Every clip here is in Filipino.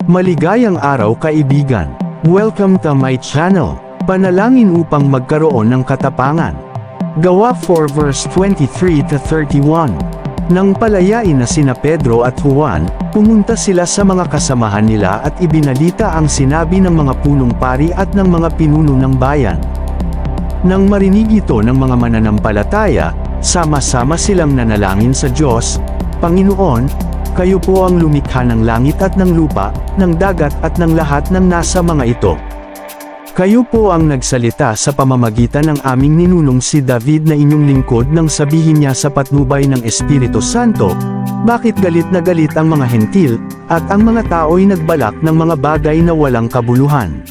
Maligayang araw kaibigan. Welcome to my channel. Panalangin upang magkaroon ng katapangan. Gawa 4 verse 23 to 31. Nang palayain na sina Pedro at Juan, pumunta sila sa mga kasamahan nila at ibinalita ang sinabi ng mga punong pari at ng mga pinuno ng bayan. Nang marinig ito ng mga mananampalataya, sama-sama silang nanalangin sa Diyos, Panginoon, kayo po ang lumikha ng langit at ng lupa, ng dagat at ng lahat ng nasa mga ito. Kayo po ang nagsalita sa pamamagitan ng aming ninunong si David na inyong lingkod nang sabihin niya sa patnubay ng Espiritu Santo, bakit galit na galit ang mga hentil, at ang mga tao'y nagbalak ng mga bagay na walang kabuluhan.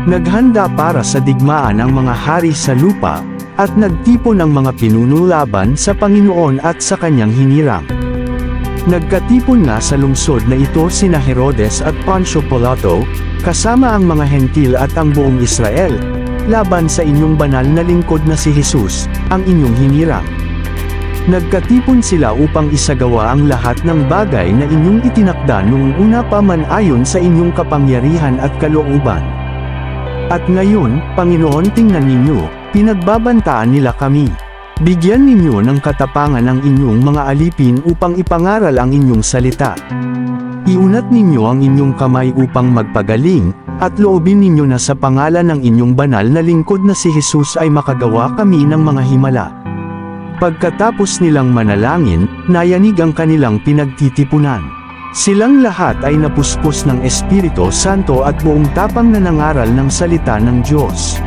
Naghanda para sa digmaan ang mga hari sa lupa, at nagtipon ang mga pinuno laban sa Panginoon at sa kanyang hinirang. Nagkatipon nga sa lungsod na ito sina Herodes at Poncio Pilato, kasama ang mga hentil at ang buong Israel, laban sa inyong banal na lingkod na si Jesus, ang inyong hinirang. Nagkatipon sila upang isagawa ang lahat ng bagay na inyong itinakda noong una pa man ayon sa inyong kapangyarihan at kalooban. At ngayon, Panginoon, tingnan ninyo, pinagbabantaan nila kami. Bigyan ninyo ng katapangan ang inyong mga alipin upang ipangaral ang inyong salita. Iunat ninyo ang inyong kamay upang magpagaling, at loobin ninyo na sa pangalan ng inyong banal na lingkod na si Jesus ay makagawa kami ng mga himala. Pagkatapos nilang manalangin, nayanig ang kanilang pinagtitipunan. Silang lahat ay napuspos ng Espiritu Santo at buong tapang na nangaral ng salita ng Diyos.